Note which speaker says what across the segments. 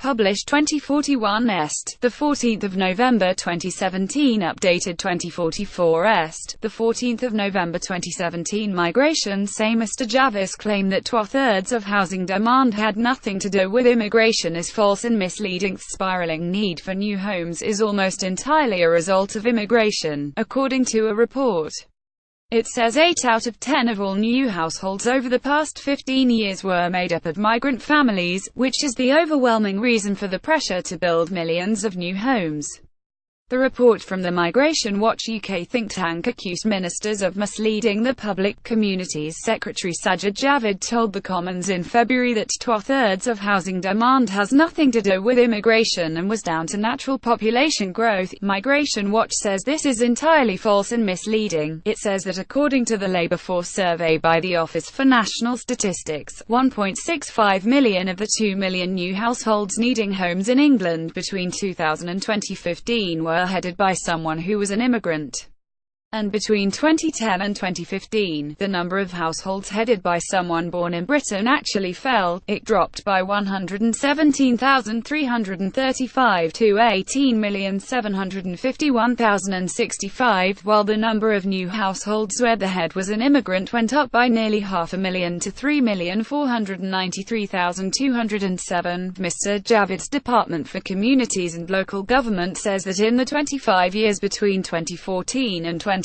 Speaker 1: Published 2041 Est, the 14th of November 2017. Updated 2044 Est, the 14th of November 2017. Migration. Say Mr Javis claim that two-thirds of housing demand had nothing to do with immigration is false and misleading. The spiraling need for new homes is almost entirely a result of immigration, according to a report. It says 8 out of 10 of all new households over the past 15 years were made up of migrant families, which is the overwhelming reason for the pressure to build millions of new homes. The report from the Migration Watch UK think tank accused ministers of misleading the public. Communities Secretary Sajid Javid told the Commons in February that two-thirds of housing demand has nothing to do with immigration and was down to natural population growth. Migration Watch says this is entirely false and misleading. It says that according to the labour force survey by the Office for National Statistics, 1.65 million of the 2 million new households needing homes in England between 2000 and 2015 were headed by someone who was an immigrant. And between 2010 and 2015, the number of households headed by someone born in Britain actually fell. It dropped by 117,335 to 18,751,065, while the number of new households where the head was an immigrant went up by nearly 500,000 to 3,493,207. Mr Javid's Department for Communities and Local Government says that in the 25 years between 2014 and 2039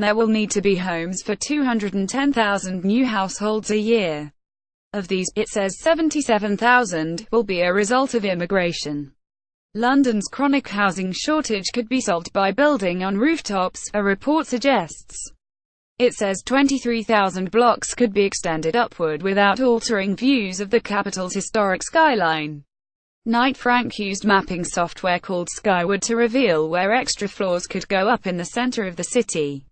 Speaker 1: there will need to be homes for 210,000 new households a year. Of these, it says 77,000 will be a result of immigration. London's chronic housing shortage could be solved by building on rooftops, a report suggests. It says 23,000 blocks could be extended upward without altering views of the capital's historic skyline. Knight Frank used mapping software called Skyward to reveal where extra floors could go up in the center of the city.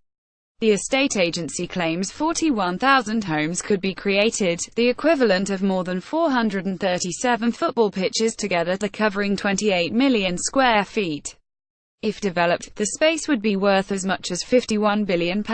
Speaker 1: The estate agency claims 41,000 homes could be created, the equivalent of more than 437 football pitches together, covering 28 million square feet. If developed, the space would be worth as much as £51 billion.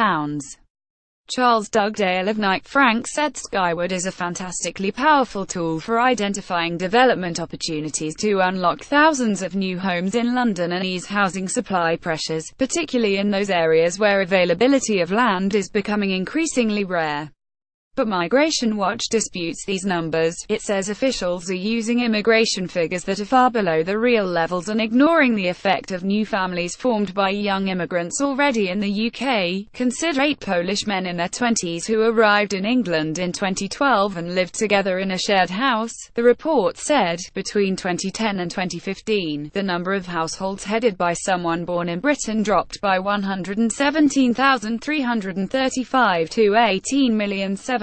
Speaker 1: Charles Dugdale of Knight Frank said Skyward is a fantastically powerful tool for identifying development opportunities to unlock thousands of new homes in London and ease housing supply pressures, particularly in those areas where availability of land is becoming increasingly rare. But Migration Watch disputes these numbers. It says officials are using immigration figures that are far below the real levels and ignoring the effect of new families formed by young immigrants already in the UK. Consider 8 Polish men in their 20s who arrived in England in 2012 and lived together in a shared house. The report said, between 2010 and 2015, the number of households headed by someone born in Britain dropped by 117,335 to 18,751,065,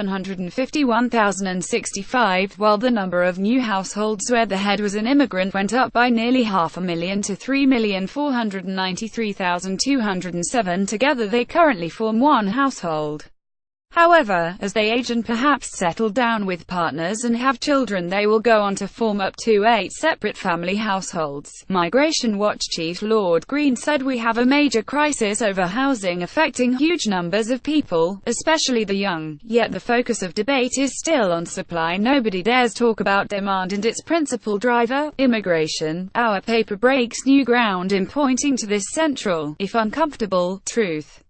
Speaker 1: while the number of new households where the head was an immigrant went up by nearly 500,000 to 3,493,207. Together they currently form one household. However, as they age and perhaps settle down with partners and have children, they will go on to form up to 8 separate family households. Migration Watch Chief Lord Green said, "We have a major crisis over housing affecting huge numbers of people, especially the young, yet the focus of debate is still on supply. Nobody dares talk about demand and its principal driver, immigration." Our paper breaks new ground in pointing to this central, if uncomfortable, truth.